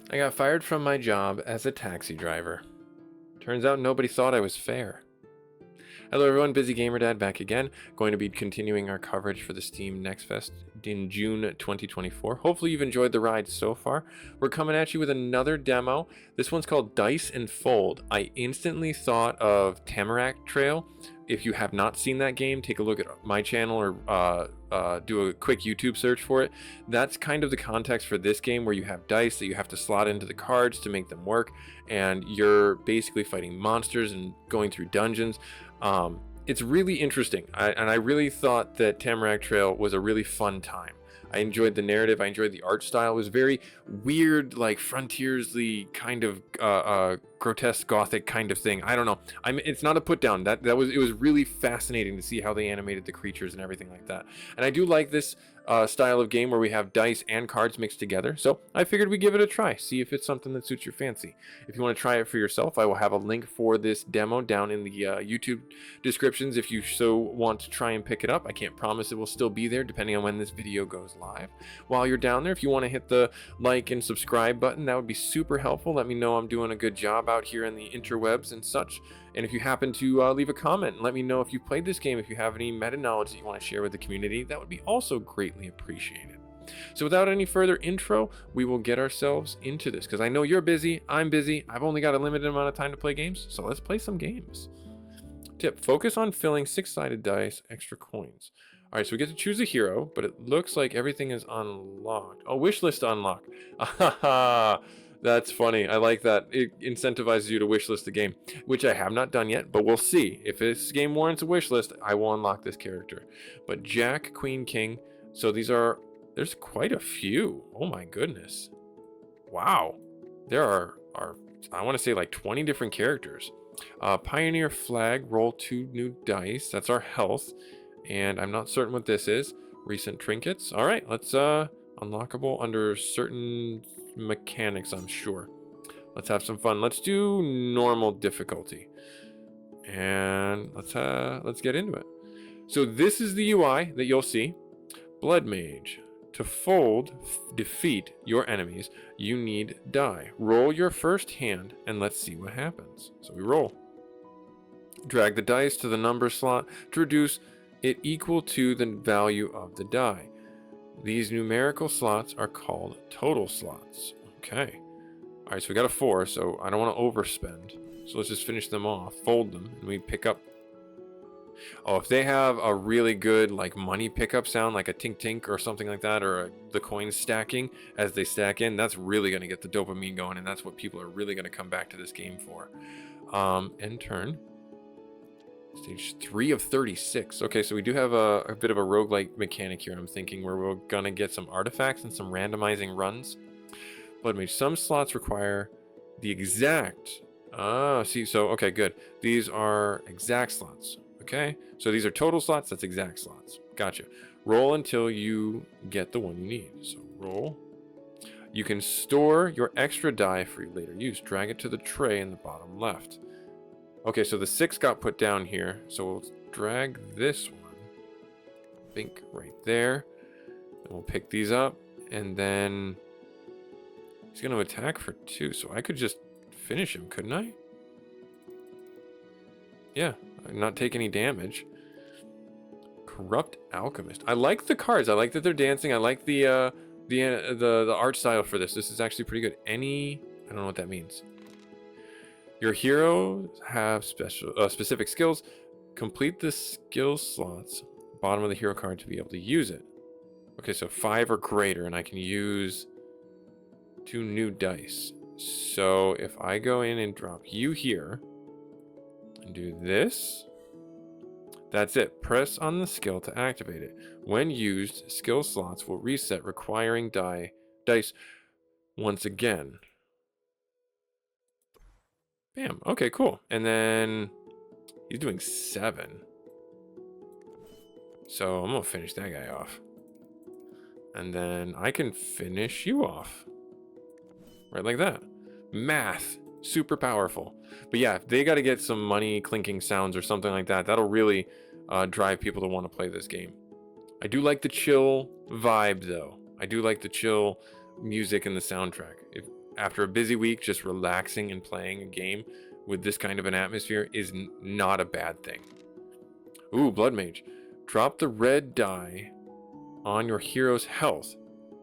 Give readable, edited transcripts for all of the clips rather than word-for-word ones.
I got fired from my job as a taxi driver. Turns out nobody thought I was fair. Hello everyone, Busy Gamer Dad back again. Going to be continuing our coverage for the Steam Next Fest in June 2024. Hopefully you've enjoyed the ride so far. We're coming at you with another demo. This one's called Diceandfold. I instantly thought of Tamarack Trail. If you have not seen that game, take a look at my channel or do a quick YouTube search for it. That's kind of the context for this game, where you have dice that you have to slot into the cards to make them work, and you're basically fighting monsters and going through dungeons. It's really interesting, and I really thought that Tamarack Trail was a really fun time. I enjoyed the narrative. I enjoyed the art style. It was very weird, like frontiersly kind of grotesque gothic kind of thing. I don't know. It's not a put down. It was really fascinating to see how they animated the creatures and everything like that. And I do like this style of game where we have dice and cards mixed together. So I figured we'd give it a try, see if it's something that suits your fancy. If you want to try it for yourself, I will have a link for this demo down in the YouTube descriptions if you so want to try and pick it up. I can't promise it will still be there depending on when this video goes live. While you're down there, if you want to hit the like and subscribe button, that would be super helpful. Let me know I'm doing a good job out here in the interwebs and such. And if you happen to leave a comment and let me know if you've played this game, if you have any meta knowledge that you want to share with the community, that would be also greatly appreciated. So without any further intro, we will get ourselves into this, because I know you're busy, I'm busy, I've only got a limited amount of time to play games, so let's play some games. Tip: focus on filling 6-sided dice, extra coins. All right, so we get to choose a hero, but it looks like everything is unlocked. Oh, wishlist unlocked. Ahaha. That's funny. I like that. It incentivizes you to wishlist the game, which I have not done yet, but we'll see. If this game warrants a wishlist, I will unlock this character. But Jack, Queen, King. So there's quite a few. Oh my goodness. Wow. There are I want to say like 20 different characters. Pioneer flag, roll 2 new dice. That's our health. And I'm not certain what this is. Recent trinkets. All right, let's unlockable under certain mechanics, I'm sure. Let's have some fun. Let's do normal difficulty, and let's get into it. So this is the UI that you'll see. Blood Mage. To defeat your enemies, you need die. Roll your first hand and let's see what happens. So we roll. Drag the dice to the number slot to reduce it equal to the value of the die. These numerical slots are called total slots. Okay. All right, so we got a 4, so I don't want to overspend. So let's just finish them off, fold them, and we pick up. Oh, if they have a really good like money pickup sound, like a tink tink or something like that, or the coins stacking as they stack in, that's really going to get the dopamine going, and that's what people are really going to come back to this game for. End turn. Stage 3 of 36. Okay, so we do have a bit of a roguelike mechanic here, I'm thinking, where we're gonna get some artifacts and some randomizing runs. Blood Mage. Some slots require the exact... okay, good. These are exact slots. Okay, so these are total slots, that's exact slots. Gotcha. Roll until you get the one you need. So roll. You can store your extra die for your later use. Drag it to the tray in the bottom left. Okay, so the 6 got put down here, so we'll drag this one, I think right there, and we'll pick these up, and then he's going to attack for 2, so I could just finish him, couldn't I? Yeah, not take any damage. Corrupt Alchemist. I like the cards. I like that they're dancing. I like the art style for this. This is actually pretty good. I don't know what that means. Your heroes have specific skills. Complete the skill slots bottom of the hero card to be able to use it. Okay, so 5 or greater, and I can use 2 new dice. So if I go in and drop you here and do this, that's it. Press on the skill to activate it. When used, skill slots will reset, requiring dice once again. Bam. Okay, cool. And then he's doing 7. So I'm going to finish that guy off. And then I can finish you off. Right like that. Math. Super powerful. But yeah, they got to get some money clinking sounds or something like that. That'll really drive people to want to play this game. I do like the chill vibe, though. I do like the chill music and the soundtrack. after a busy week, just relaxing and playing a game with this kind of an atmosphere is not a bad thing. Ooh, Blood Mage. Drop the red die on your hero's health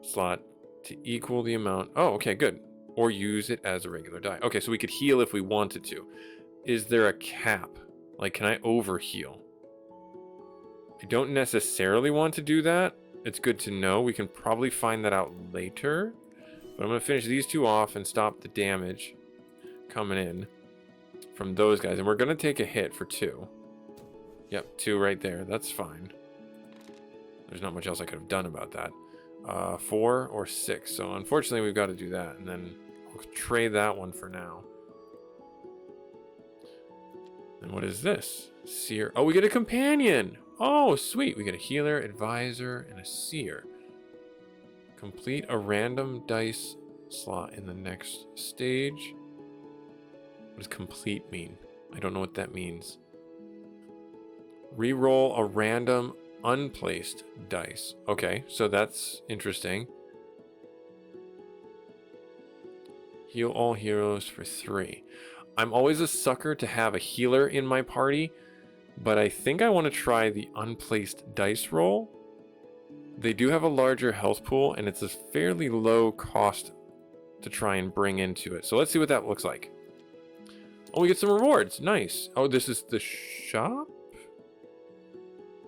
slot to equal the amount. Oh, okay, good. Or use it as a regular die. Okay, so we could heal if we wanted to. Is there a cap? Like, can I over heal? I don't necessarily want to do that. It's good to know. We can probably find that out later. But I'm going to finish these two off and stop the damage coming in from those guys. And we're going to take a hit for 2. Yep, 2 right there. That's fine. There's not much else I could have done about that. 4 or 6. So unfortunately, we've got to do that. And then I'll trade that one for now. And what is this? Seer. Oh, we get a companion. Oh, sweet. We get a healer, advisor, and a seer. Complete a random dice slot in the next stage. What does complete mean? I don't know what that means. Reroll a random unplaced dice. Okay, so that's interesting. Heal all heroes for 3. I'm always a sucker to have a healer in my party, but I think I want to try the unplaced dice roll. They do have a larger health pool, and it's a fairly low cost to try and bring into it. So let's see what that looks like. Oh, we get some rewards. Nice. Oh, this is the shop?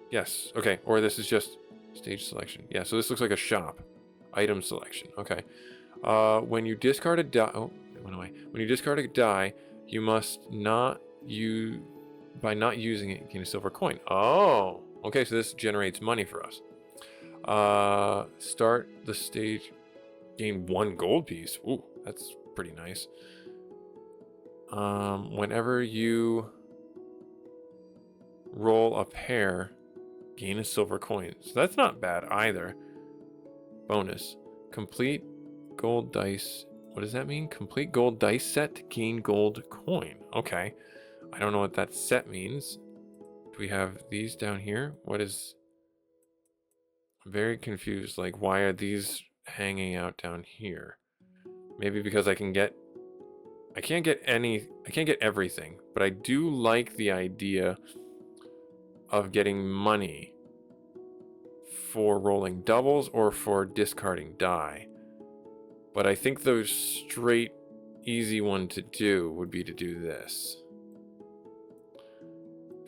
Yes. Okay. Or this is just stage selection. Yeah, so this looks like a shop. Item selection. Okay. When you discard a die... Oh, it went away. When you discard a die, you must not use... By not using it, gain a silver coin. Oh. Okay, so this generates money for us. Start the stage. Gain 1 gold piece. Ooh, that's pretty nice. Whenever you roll a pair, gain a silver coin. So that's not bad either. Bonus. Complete gold dice. What does that mean? Complete gold dice set to gain gold coin. Okay. I don't know what that set means. Do we have these down here? What is... I'm very confused. Like, why are these hanging out down here? Maybe because I can't get everything, but I do like the idea of getting money for rolling doubles or for discarding die. But I think the straight easy one to do would be to do this.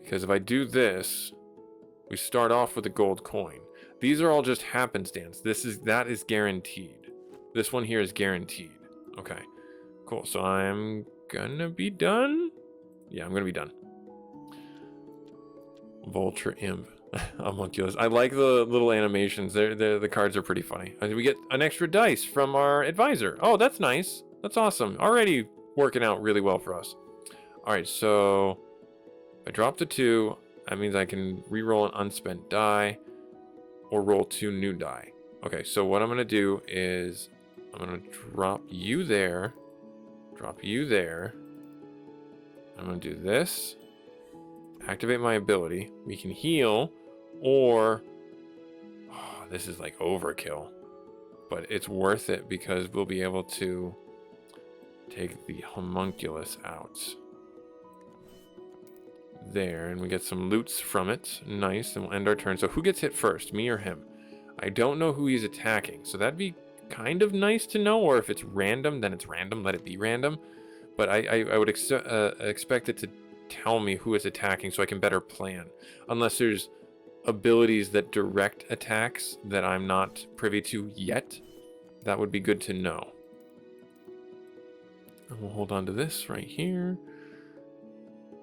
Because if I do this, we start off with a gold coin. These are all just happenstance. That is guaranteed. This one here is guaranteed. Okay. Cool. So I'm gonna be done. Yeah, I'm gonna be done. Vulture Imp. Homunculus. I like the little animations. The cards are pretty funny. We get an extra dice from our advisor. Oh, that's nice. That's awesome. Already working out really well for us. Alright, so I drop the 2. That means I can re-roll an unspent die or roll 2 new die. Okay, so what I'm gonna do is I'm gonna drop you there. Drop you there. I'm going to do this. Activate my ability. We can heal, or... Oh, this is like overkill. But it's worth it because we'll be able to take the homunculus out. There, and we get some loots from it. Nice, and we'll end our turn. So who gets hit first, me or him? I don't know who he's attacking, so that'd be kind of nice to know, or if it's random, then it's random, let it be random. But I would expect it to tell me who is attacking so I can better plan. Unless there's abilities that direct attacks that I'm not privy to yet, that would be good to know. And we'll hold on to this right here.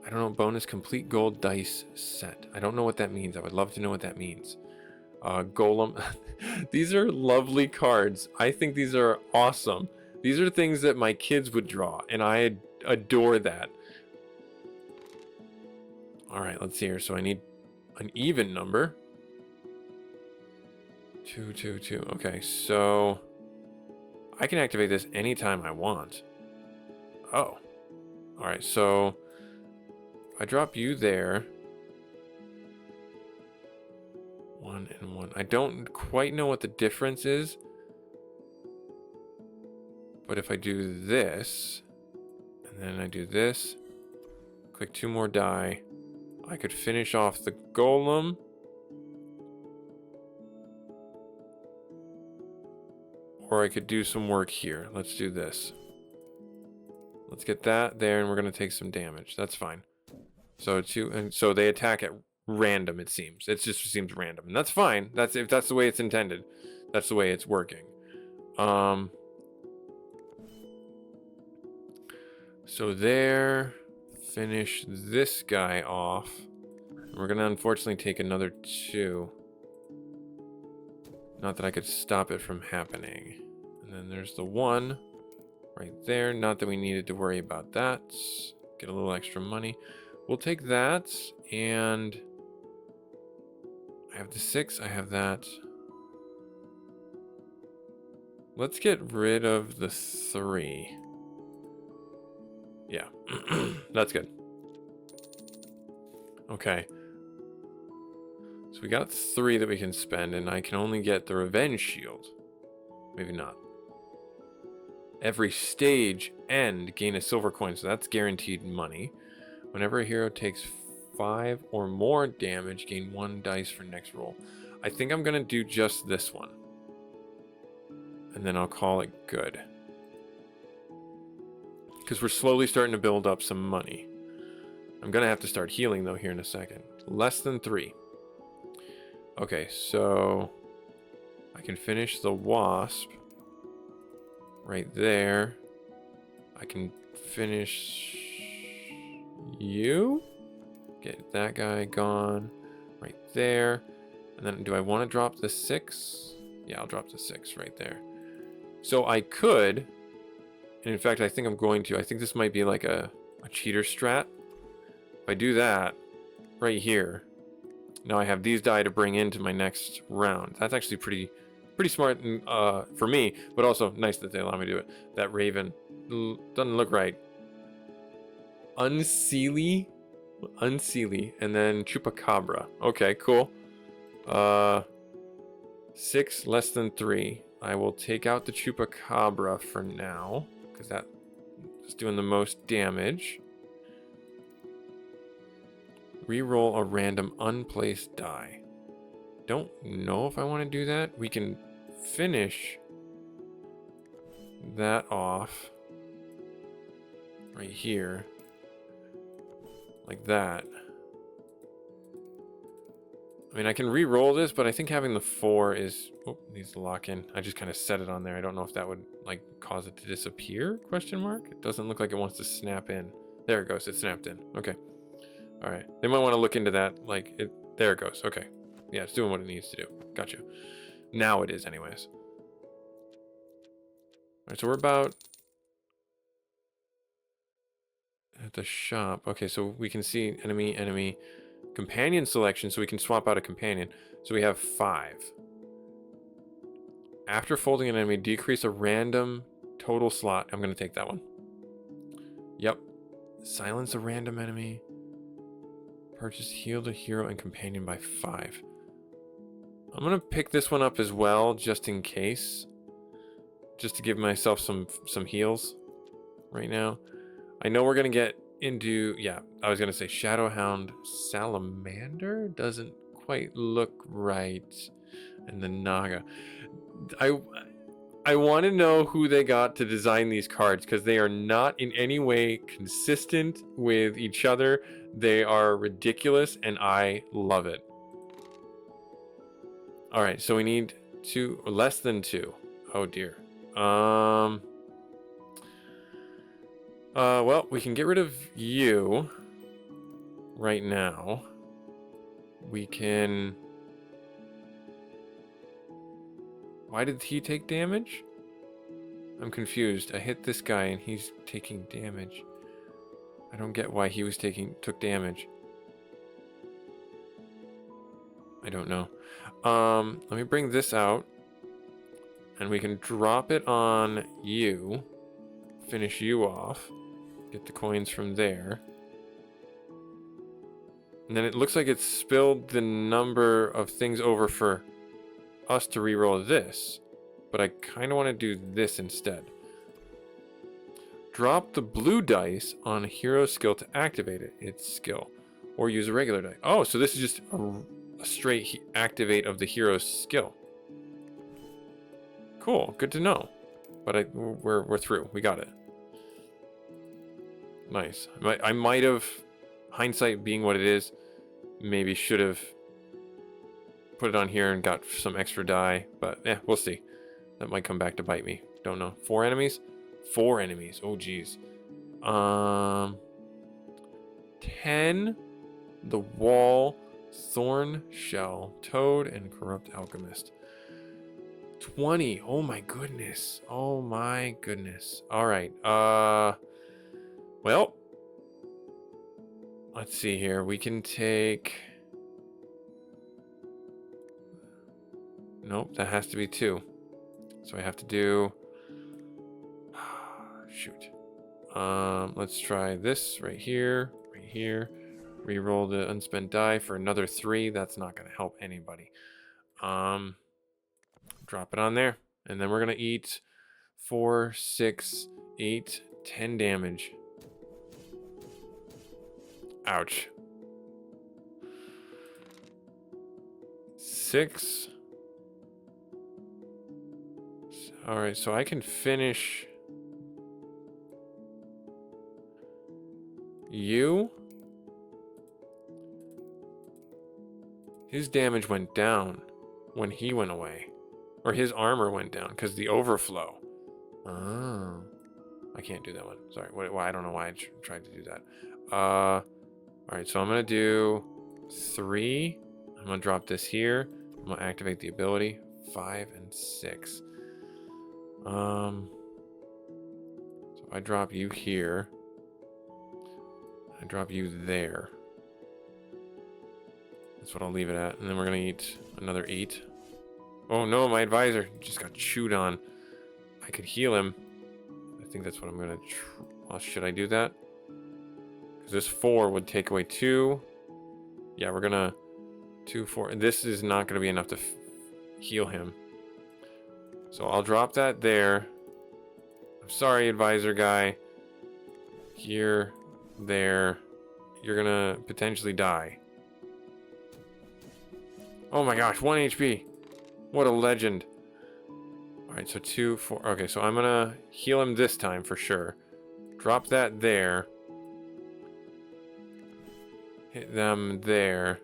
I don't know, bonus complete gold dice set. I don't know what that means. I would love to know what that means. Golem. These are lovely cards. I think these are awesome. These are things that my kids would draw, and I adore that. Alright, let's see here. So I need an even number. 2, 2, 2. Okay, so I can activate this anytime I want. Oh. Alright, so I drop you there. 1 and 1. I don't quite know what the difference is. But if I do this, and then I do this, click 2 more die, I could finish off the golem. Or I could do some work here. Let's do this. Let's get that there, and we're going to take some damage. That's fine. So so they attack at random, it seems. It just seems random. And that's fine. If that's the way it's intended. That's the way it's working. So there, finish this guy off. We're gonna unfortunately take another 2. Not that I could stop it from happening. And then there's the 1 right there. Not that we needed to worry about that. Get a little extra money. We'll take that, and I have the 6, I have that. Let's get rid of the 3. Yeah, that's good. Okay. So we got 3 that we can spend, and I can only get the Revenge Shield. Maybe not. Every stage end, gain a silver coin, so that's guaranteed money. Whenever a hero takes 5 or more damage, gain 1 dice for next roll. I think I'm going to do just this one. And then I'll call it good. Because we're slowly starting to build up some money. I'm going to have to start healing, though, here in a second. Less than 3. Okay, so I can finish the wasp right there. I can finish you. Get that guy gone right there. And then do I want to drop the 6? Yeah, I'll drop the 6 right there. So I could, and in fact I think I'm going to, I think this might be like a cheater strat. If I do that right here, now I have these die to bring into my next round. That's actually pretty smart for me, but also nice that they allow me to do it. That raven doesn't look right. Unseelie, and then chupacabra. Okay, cool. 6 less than 3. I will take out the chupacabra for now, because that is doing the most damage. Reroll a random unplaced die. Don't know if I want to do that. We can finish that off right here. Like that. I mean, I can re-roll this, but I think having the 4 is... Oh, needs to lock in. I just kind of set it on there. I don't know if that would, like, cause it to disappear? Question mark? It doesn't look like it wants to snap in. There it goes. It snapped in. Okay. All right. They might want to look into that. Like, there it goes. Okay. Yeah, it's doing what it needs to do. Gotcha. Now it is, anyways. All right, so we're about... at the shop. Okay, so we can see enemy... companion selection, so we can swap out a companion. So we have 5. After folding an enemy, decrease a random total slot. I'm going to take that one. Yep. Silence a random enemy. Purchase heal a hero and companion by 5. I'm going to pick this one up as well, just in case. Just to give myself some heals right now. I know we're going to get into, yeah, I was going to say Shadowhound Salamander doesn't quite look right. And the Naga. I want to know who they got to design these cards, because they are not in any way consistent with each other. They are ridiculous, and I love it. All right, so we need 2, less than 2. Oh dear. Well, we can get rid of you right now. We can... Why did he take damage? I'm confused. I hit this guy and he's taking damage. I don't get why he was took damage. I don't know. Let me bring this out. And we can drop it on you. Finish you off. Get the coins from there. And then it looks like it's spilled the number of things over for us to reroll this. But I kind of want to do this instead. Drop the blue dice on a hero skill to activate its skill. Or use a regular die. Oh, so this is just a straight activate of the hero's skill. Cool, good to know. But we're through. We got it. Nice. I might have, hindsight being what it is, maybe should have put it on here and got some extra die. But yeah, we'll see. That might come back to bite me. Don't know. 4 enemies? 4 enemies. Oh, geez. 10. The Wall, Thorn Shell, Toad, and Corrupt Alchemist. 20. Oh my goodness. Oh my goodness. Alright. Well. Let's see here. We can take... Nope, that has to be 2. So I have to do... Shoot. Let's try this right here. Right here. Reroll the unspent die for another 3. That's not going to help anybody. Drop it on there. And then we're going to eat 4, 6, 8, 10 damage. Ouch. 6. Alright, so I can finish you. His damage went down when he went away. Or his armor went down because the overflow. Oh. I can't do that one. Sorry. I don't know why I tried to do that. Alright, so I'm going to do 3. I'm going to drop this here. I'm going to activate the ability. 5 and 6. So if I drop you here, I drop you there. That's what I'll leave it at. And then we're going to eat another 8. Oh no, my advisor just got chewed on. I could heal him. I think that's what I'm going to... Well, should I do that? Because this 4 would take away 2. Yeah, we're going to... 2, 4. This is not going to be enough to heal him. So I'll drop that there. I'm sorry, advisor guy. Here, there. You're going to potentially die. Oh my gosh, 1 HP. What a legend. Alright, so 2, 4. Okay, so I'm gonna heal him this time for sure. Drop that there. Hit them there.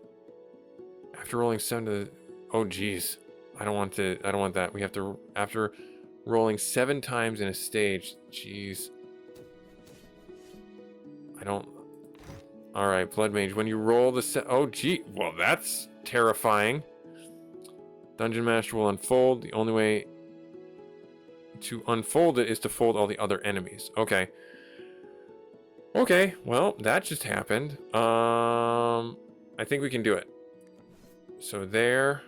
After rolling 7 to... Oh, geez. I don't want that. We have to... After rolling 7 times in a stage. Jeez. I don't... Alright, Blood Mage. When you roll the... Oh, gee. Well, that's terrifying. Dungeon Master will unfold. The only way to unfold it is to fold all the other enemies. Okay. Okay, well, that just happened. I think we can do it. So there,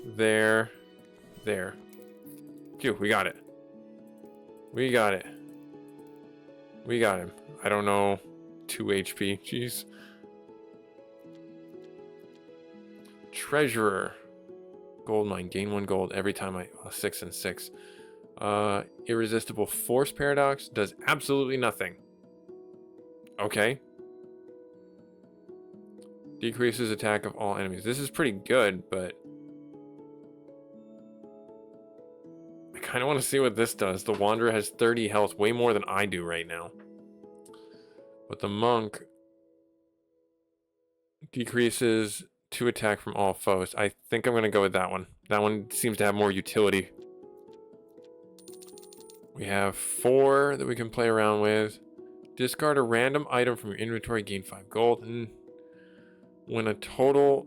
there, there. Phew, we got it. We got it. We got him. I don't know. 2 HP. Jeez. Treasurer. Gold mine. Gain 1 gold every time I... 6 and 6. Irresistible Force Paradox does absolutely nothing. Okay. Decreases attack of all enemies. This is pretty good, but... I kind of want to see what this does. The Wanderer has 30 health, way more than I do right now. But the Monk decreases 2 attack from all foes. I think I'm going to go with that one. That one seems to have more utility. We have 4 that we can play around with. Discard a random item from your inventory, gain 5 gold. When a total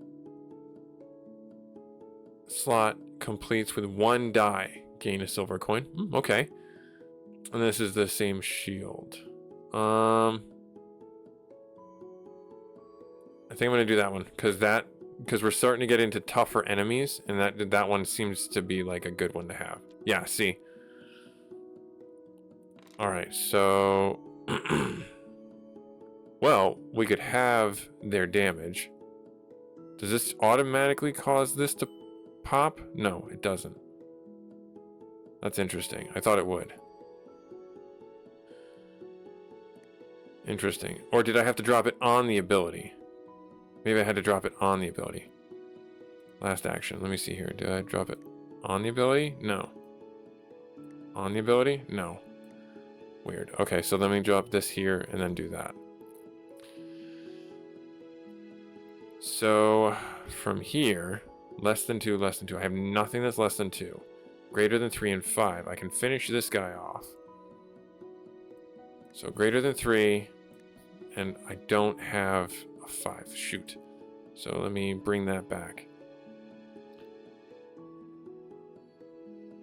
slot completes with 1 die, gain a silver coin. Okay. And this is the same shield. I think I'm going to do that one because we're starting to get into tougher enemies, and that one seems to be like a good one to have. Yeah, see. All right, so well, we could have their damage. Does this automatically cause this to pop? No, it doesn't. That's interesting. I thought it would. Interesting. Or did I have to drop it on the ability? Maybe I had to drop it on the ability. Last action. Let me see here. Did I drop it on the ability? No. On the ability? No. Weird. Okay, so let me drop this here and then do that. So from here, less than 2, less than 2. I have nothing that's less than 2. Greater than 3 and 5. I can finish this guy off. So greater than 3, and I don't have a 5. Shoot. So let me bring that back.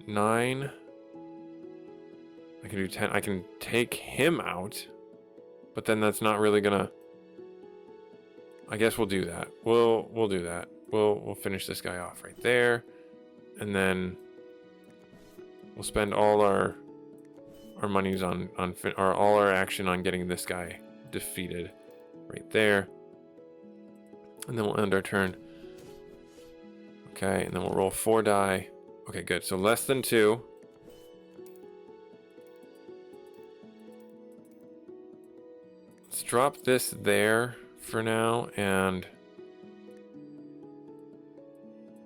9. I can do 10. I can take him out, but then that's not really gonna... I guess we'll do that. We'll do that. We'll finish this guy off right there, and then we'll spend all our monies on or all our action on getting this guy defeated right there, and then we'll end our turn. Okay, and then we'll roll 4 die. Okay, good. So less than 2. Let's drop this there for now, and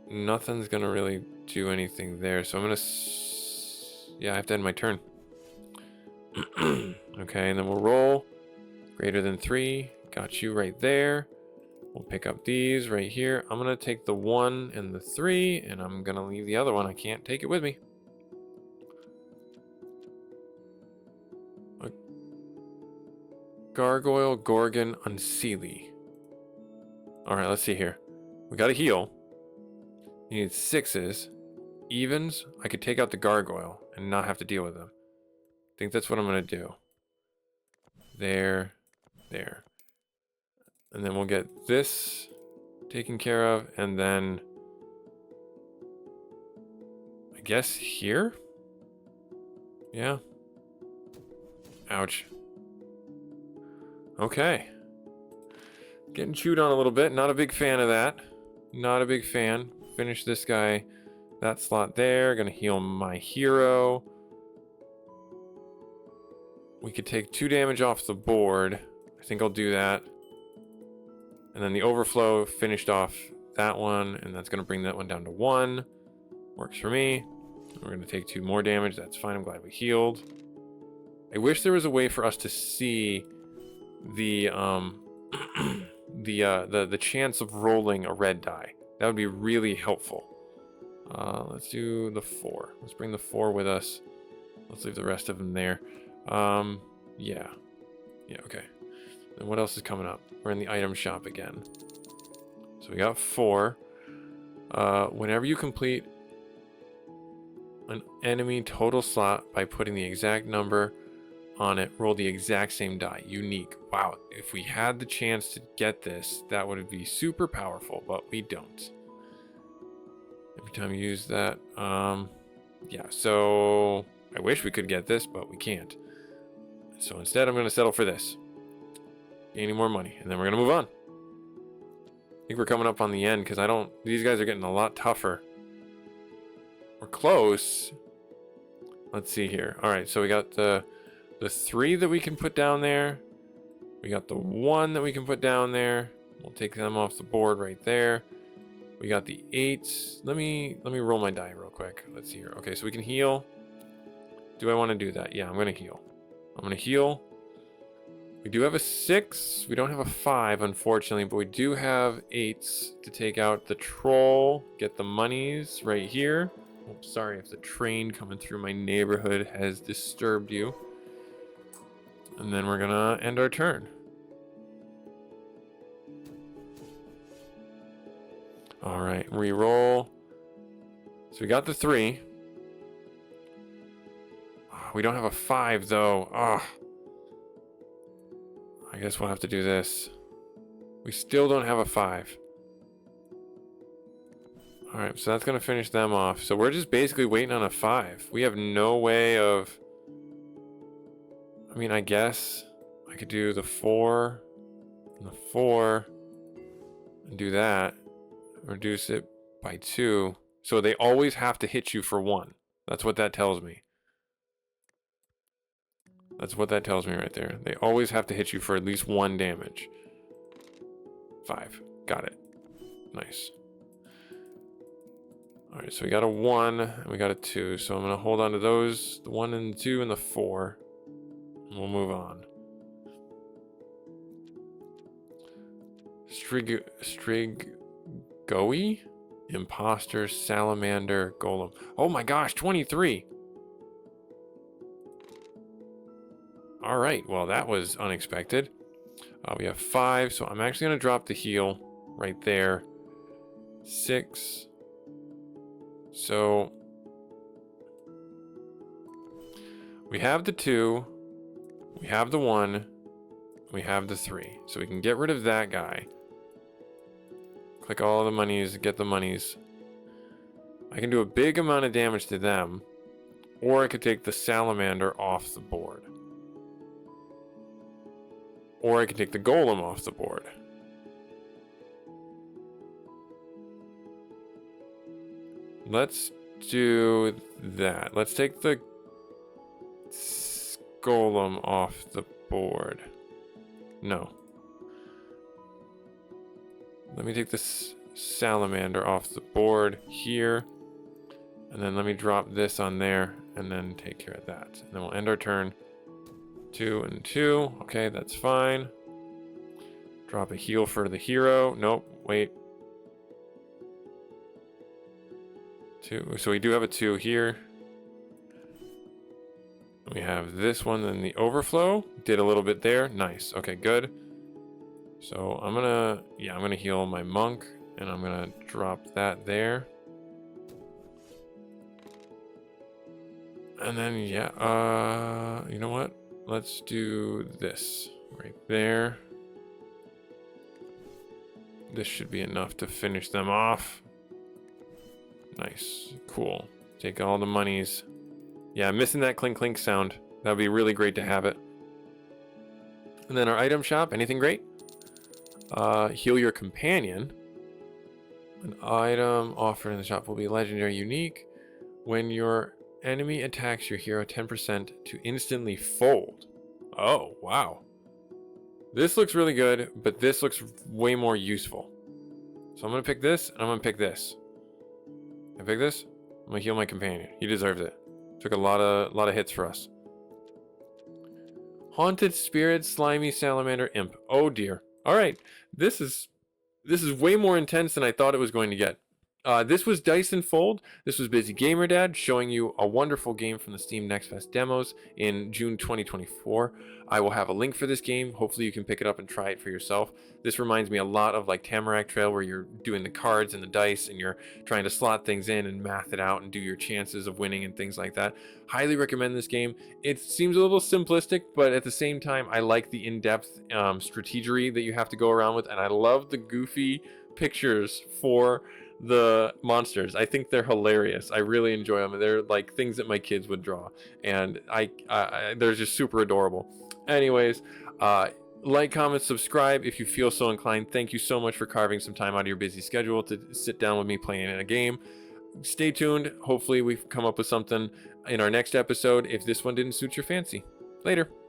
nothing's gonna really do anything there. So I'm gonna, yeah, I have to end my turn. Okay, and then we'll roll greater than 3. Got you right there. We'll pick up these right here. I'm gonna take the 1 and the 3, and I'm gonna leave the other one. I can't take it with me. A Gargoyle, Gorgon, Unseelie. Alright, let's see here. We got a heal. You need 6s. Evens, I could take out the Gargoyle and not have to deal with them. I think that's what I'm gonna do. There. And then we'll get this taken care of, and then I guess here? Yeah. Ouch. Okay. Getting chewed on a little bit. Not a big fan of that. Not a big fan. Finish this guy. That slot there. Gonna heal my hero. We could take 2 damage off the board. I think I'll do that. And then the overflow finished off that one, and that's going to bring that one down to 1. Works for me. We're going to take 2 more damage. That's fine. I'm glad we healed. I wish there was a way for us to see the the chance of rolling a red die. That would be really helpful. Let's do the 4. Let's bring the 4 with us. Let's leave the rest of them there. Yeah, okay. And what else is coming up? We're in the item shop again. So we got 4. Whenever you complete an enemy total slot by putting the exact number on it, roll the exact same die. Unique. Wow, if we had the chance to get this, that would be super powerful, but we don't. Every time you use that, yeah, so I wish we could get this, but we can't. So instead, I'm going to settle for this. Gaining more money, and then we're going to move on. I think we're coming up on the end, because these guys are getting a lot tougher. We're close. Let's see here. Alright, so we got the 3 that we can put down there. We got the 1 that we can put down there. We'll take them off the board right there. We got the 8s. Let me roll my die real quick. Let's see here. Okay, so we can heal. Do I want to do that? Yeah, I'm going to heal. I'm going to heal. We do have a 6. We don't have a 5, unfortunately, but we do have 8s to take out the troll. Get the monies right here. Oh, sorry if the train coming through my neighborhood has disturbed you. And then we're going to end our turn. All right, re-roll. So we got the 3. Oh, we don't have a 5, though. Oh. I guess we'll have to do this. We still don't have a 5. Alright, so that's going to finish them off. So we're just basically waiting on a 5. We have no way of... I mean, I guess I could do the 4 and the 4 and do that. Reduce it by 2. So they always have to hit you for 1. That's what that tells me. That's what that tells me right there. They always have to hit you for at least 1 damage. 5. Got it. Nice. Alright, so we got a 1 and we got a 2. So I'm going to hold on to those. The 1 and the 2 and the 4. And we'll move on. Strigoi? Imposter, Salamander, Golem. Oh my gosh, 23! Alright, well that was unexpected. We have 5, so I'm actually going to drop the heal right there. 6. So we have the 2, we have the 1, we have the 3. So we can get rid of that guy. Click all the monies, get the monies. I can do a big amount of damage to them, or I could take the Salamander off the board. Or I could take the Golem off the board. Let's do that. Let's take the Golem off the board. No. Let me take this Salamander off the board here. And then let me drop this on there and then take care of that. And then we'll end our turn. 2 and 2. Okay, that's fine. Drop a heal for the hero. Nope, wait. 2. So we do have a 2 here. We have this one, then the overflow. Did a little bit there. Nice. Okay, good. So I'm gonna heal my monk, and I'm gonna drop that there. And then yeah, you know what? Let's do this right there. This should be enough to finish them off. Nice, cool. Take all the monies. Yeah, I'm missing that clink clink sound. That would be really great to have it. And then our item shop, anything great? Heal your companion. An item offered in the shop will be legendary unique. When your enemy attacks your hero, 10% to instantly fold. Oh, wow. This looks really good, but this looks way more useful. So I'm going to pick this, and I'm going to pick this. I pick this. I'm going to heal my companion. He deserves it. Took a lot of hits for us. Haunted Spirit, Slimy Salamander, Imp. Oh dear. Alright, this is way more intense than I thought it was going to get. This was Diceandfold. This was Busy Gamer Dad showing you a wonderful game from the Steam Next Fest demos in June 2024. I will have a link for this game. Hopefully you can pick it up and try it for yourself. This reminds me a lot of like Tamarack Trail, where you're doing the cards and the dice and you're trying to slot things in and math it out and do your chances of winning and things like that. Highly recommend this game. It seems a little simplistic, but at the same time I like the in-depth strategery that you have to go around with, and I love the goofy pictures for the monsters. I think they're hilarious. I really enjoy them. They're like things that my kids would draw, and they're just super adorable. Anyways, like, comment, subscribe if you feel so inclined. Thank you so much for carving some time out of your busy schedule to sit down with me playing in a game. Stay tuned. Hopefully we've come up with something in our next episode if this one didn't suit your fancy. Later.